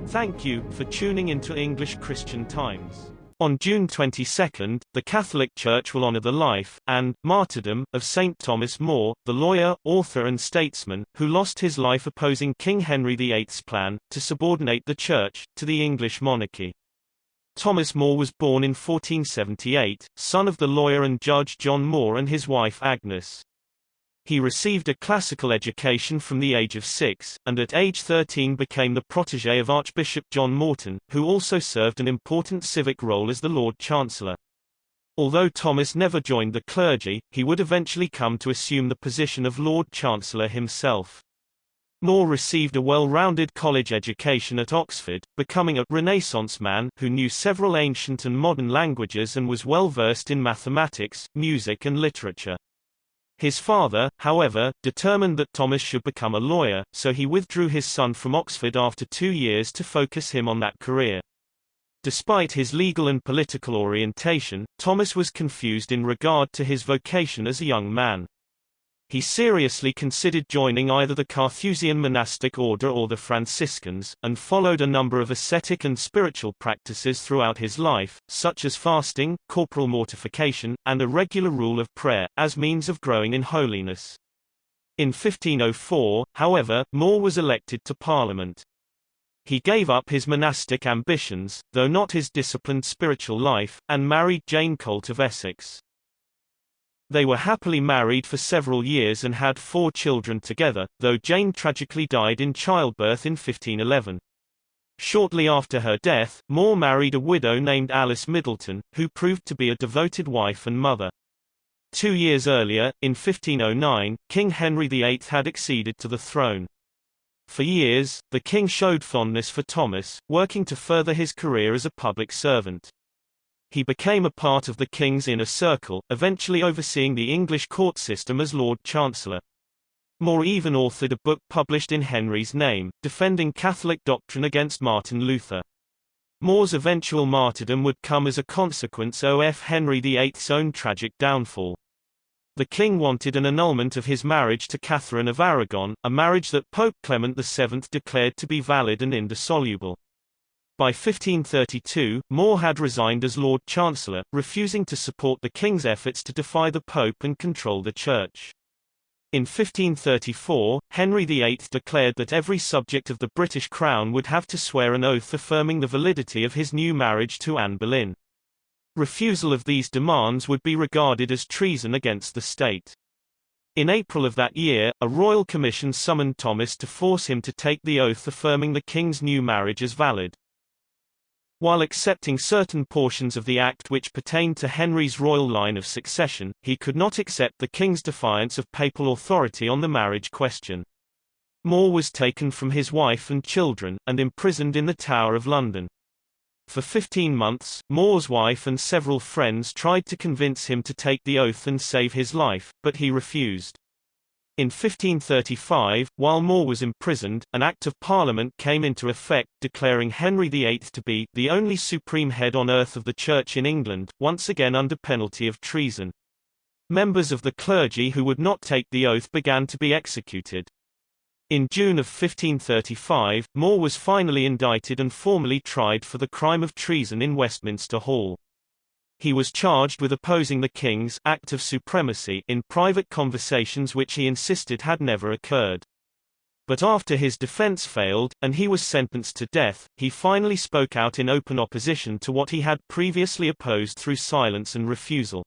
Thank you for tuning into English Christian Times. On June 22, the Catholic Church will honor the life and martyrdom of St. Thomas More, the lawyer, author and statesman, who lost his life opposing King Henry VIII's plan to subordinate the Church to the English monarchy. Thomas More was born in 1478, son of the lawyer and judge John More and his wife Agnes. He received a classical education from the age of 6, and at age 13 became the protégé of Archbishop John Morton, who also served an important civic role as the Lord Chancellor. Although Thomas never joined the clergy, he would eventually come to assume the position of Lord Chancellor himself. More received a well-rounded college education at Oxford, becoming a Renaissance man who knew several ancient and modern languages and was well versed in mathematics, music and literature. His father, however, determined that Thomas should become a lawyer, so he withdrew his son from Oxford after 2 years to focus him on that career. Despite his legal and political orientation, Thomas was confused in regard to his vocation as a young man. He seriously considered joining either the Carthusian monastic order or the Franciscans, and followed a number of ascetic and spiritual practices throughout his life, such as fasting, corporal mortification, and a regular rule of prayer, as means of growing in holiness. In 1504, however, More was elected to Parliament. He gave up his monastic ambitions, though not his disciplined spiritual life, and married Jane Colt of Essex. They were happily married for several years and had 4 children together, though Jane tragically died in childbirth in 1511. Shortly after her death, More married a widow named Alice Middleton, who proved to be a devoted wife and mother. 2 years earlier, in 1509, King Henry VIII had acceded to the throne. For years, the king showed fondness for Thomas, working to further his career as a public servant. He became a part of the king's inner circle, eventually overseeing the English court system as Lord Chancellor. More even authored a book published in Henry's name, defending Catholic doctrine against Martin Luther. More's eventual martyrdom would come as a consequence of Henry VIII's own tragic downfall. The king wanted an annulment of his marriage to Catherine of Aragon, a marriage that Pope Clement VII declared to be valid and indissoluble. By 1532, More had resigned as Lord Chancellor, refusing to support the king's efforts to defy the Pope and control the Church. In 1534, Henry VIII declared that every subject of the British Crown would have to swear an oath affirming the validity of his new marriage to Anne Boleyn. Refusal of these demands would be regarded as treason against the state. In April of that year, a royal commission summoned Thomas to force him to take the oath affirming the king's new marriage as valid. While accepting certain portions of the act which pertained to Henry's royal line of succession, he could not accept the king's defiance of papal authority on the marriage question. More was taken from his wife and children, and imprisoned in the Tower of London. For 15 months, More's wife and several friends tried to convince him to take the oath and save his life, but he refused. In 1535, while More was imprisoned, an Act of Parliament came into effect declaring Henry VIII to be the only supreme head on earth of the Church in England, once again under penalty of treason. Members of the clergy who would not take the oath began to be executed. In June of 1535, More was finally indicted and formally tried for the crime of treason in Westminster Hall. He was charged with opposing the king's act of supremacy in private conversations which he insisted had never occurred. But after his defense failed, and he was sentenced to death, he finally spoke out in open opposition to what he had previously opposed through silence and refusal.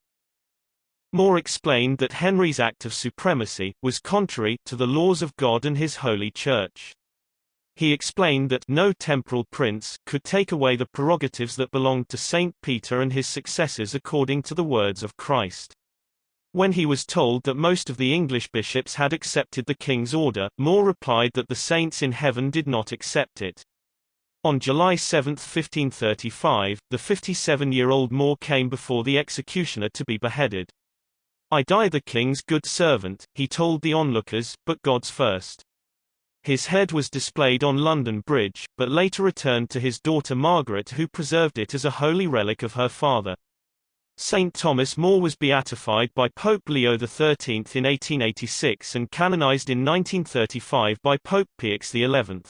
More explained that Henry's act of supremacy was contrary to the laws of God and his holy church. He explained that no temporal prince could take away the prerogatives that belonged to Saint Peter and his successors according to the words of Christ. When he was told that most of the English bishops had accepted the king's order, More replied that the saints in heaven did not accept it. On July 7, 1535, the 57-year-old More came before the executioner to be beheaded. "I die the king's good servant," he told the onlookers, "but God's first." His head was displayed on London Bridge, but later returned to his daughter Margaret, who preserved it as a holy relic of her father. St. Thomas More was beatified by Pope Leo XIII in 1886 and canonized in 1935 by Pope Pius XI.